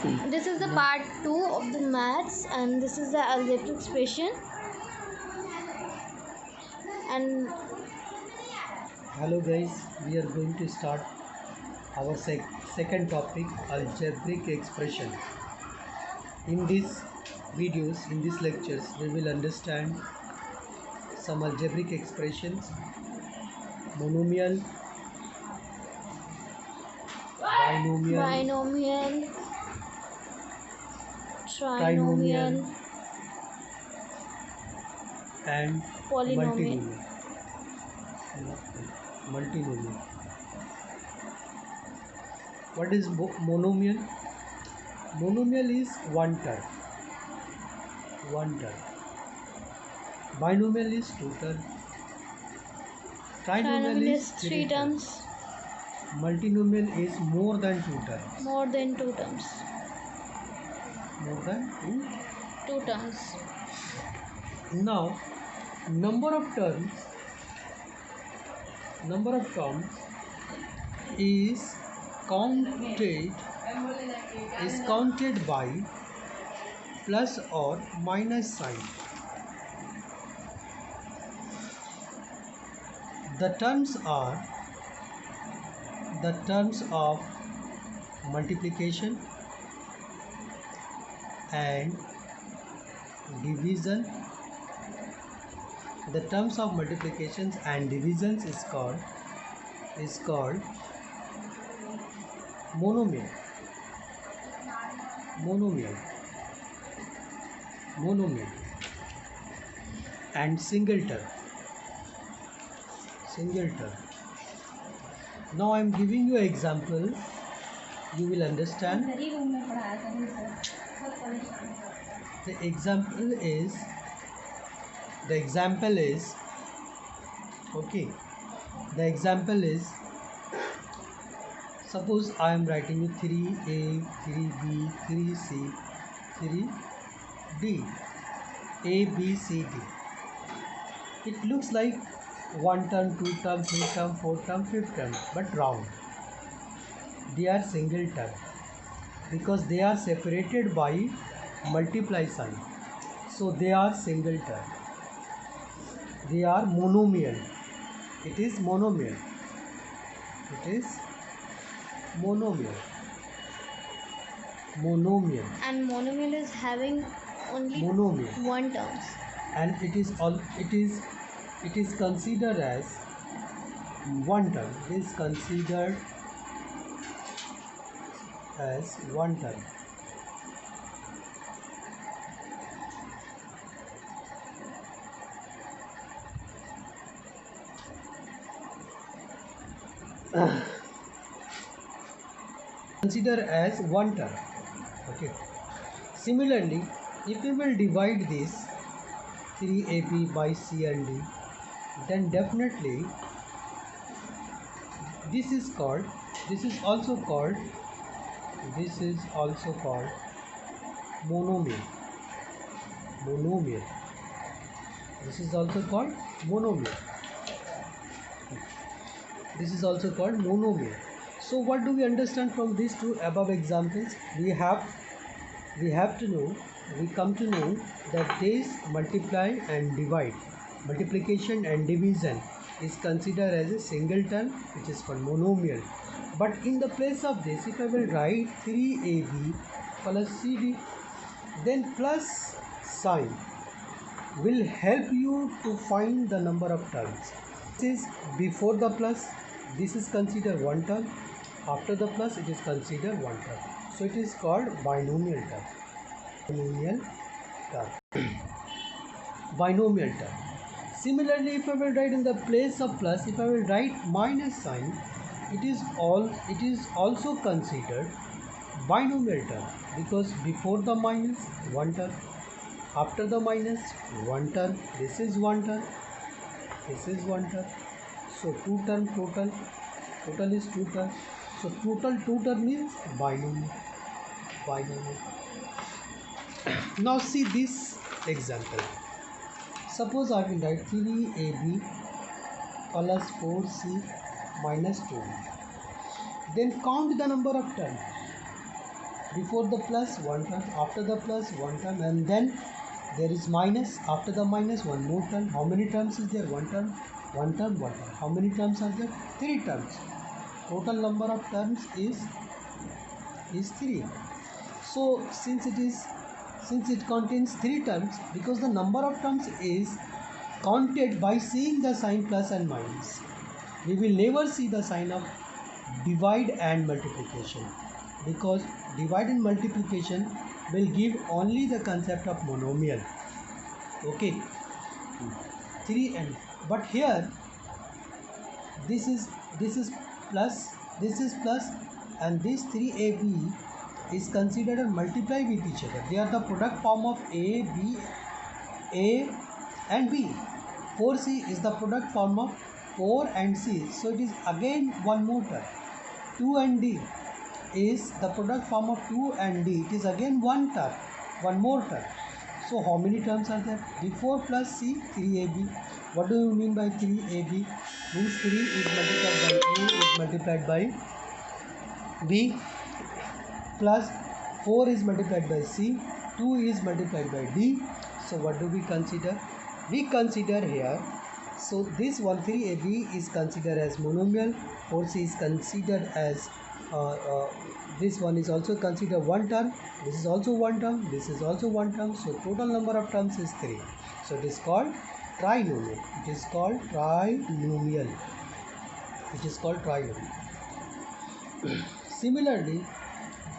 This is the part 2 of the maths, and this is the algebraic expression. And Hello guys, we are going to start our second topic, algebraic expression. In these videos, in these lectures, we will understand some algebraic expressions, monomial, binomial, trinomial, trinomial, and polynomial. Multinomial. What is monomial? Monomial is one term. Binomial is two terms. Trinomial is three terms. Multinomial is more than two terms. More than two terms. More than two terms. Now, number of terms is counted by plus or minus sign. The terms are the terms of multiplication and division. The terms of multiplications and divisions is called monomial. And singleton. Now I am giving you an example. You will understand. The example is suppose I am writing 3a, 3b, 3c, 3d, a, b, c, d. It looks like one term, two term, three term, four term, fifth term, but wrong. They are single term because they are separated by multiply sign. So they are single term. They are monomial. It is monomial. And monomial is having only one terms. And it is considered as one term. It is considered as one term. Consider as one term. Okay. Similarly, if we will divide this 3ab by c and d, then definitely this is also called monomial. This is also called monomial. So what do we understand from these two above examples? We come to know that this multiplication and division is considered as a singleton, which is called monomial. But in the place of this, if I will write 3ab plus cd, then plus sign will help you to find the number of terms. This is before the plus, this is considered one term. After the plus, it is considered one term. So it is called binomial term. Binomial term. Similarly, if I will write in the place of plus, if I will write minus sign, it is also considered binomial term, because before the minus, one term, after the minus, one term. This is one term. So two term total is two term. So total two term means binomial. Now see this example. Suppose I will write 3ab plus 4c minus 2. Then count the number of terms. Before the plus, one term. After the plus, one term. And then there is minus. After the minus, one more term. How many terms is there? One term, one term, one term. How many terms are there? Three terms. Total number of terms is 3. So since it contains 3 terms, because the number of terms is counted by seeing the sign plus and minus, we will never see the sign of divide and multiplication, because divide and multiplication will give only the concept of monomial. Okay, 3 and but here this is plus, this is plus, and this 3ab is considered a multiply with each other. They are the product form of a, b, a and b. 4c is the product form of 4 and c, so it is again one more term. 2 and d is the product form of 2 and d, it is again one term, one more term. So how many terms are there? Before plus c, 3ab. What do you mean by 3ab? Means 3 is multiplied by a is multiplied by b, plus 4 is multiplied by c, 2 is multiplied by d. So what do we consider? We consider here, so this 13ab is considered as monomial, 4c is considered as this one is also considered one term, this is also one term, this is also one term, so total number of terms is 3. So it is called trinomial. It is called trinomial. It is called trinomial. Similarly,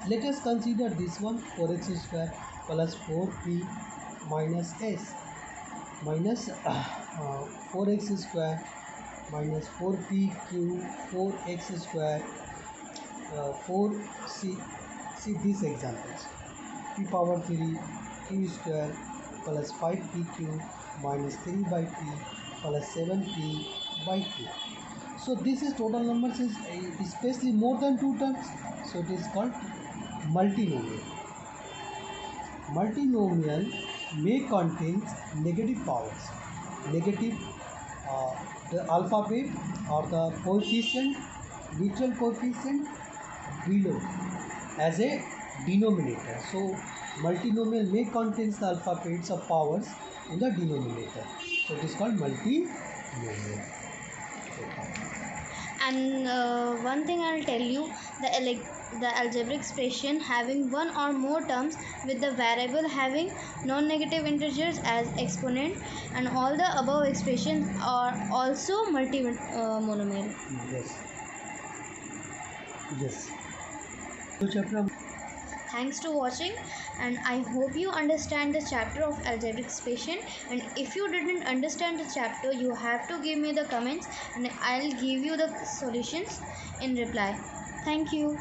let us consider this one, 4x square plus 4p minus s minus 4x square minus 4p cube 4x square 4c. See these examples: p power 3 q square plus 5p cube minus 3 by p plus 7p by q. So this is total numbers is especially more than 2 terms, so it is called multinomial. Multinomial may contains negative powers, negative the alphabet or the coefficient, literal coefficient below as a denominator. So multinomial may contains the alphabets of powers in the denominator, so it is called multinomial. And one thing I'll tell you, the algebraic expression having one or more terms with the variable having non-negative integers as exponent, and all the above expressions are also monomial. Yes. Yes. So chapter. Thanks to watching, and I hope you understand the chapter of algebraic expression. And if you didn't understand the chapter, you have to give me the comments and I'll give you the solutions in reply. Thank you.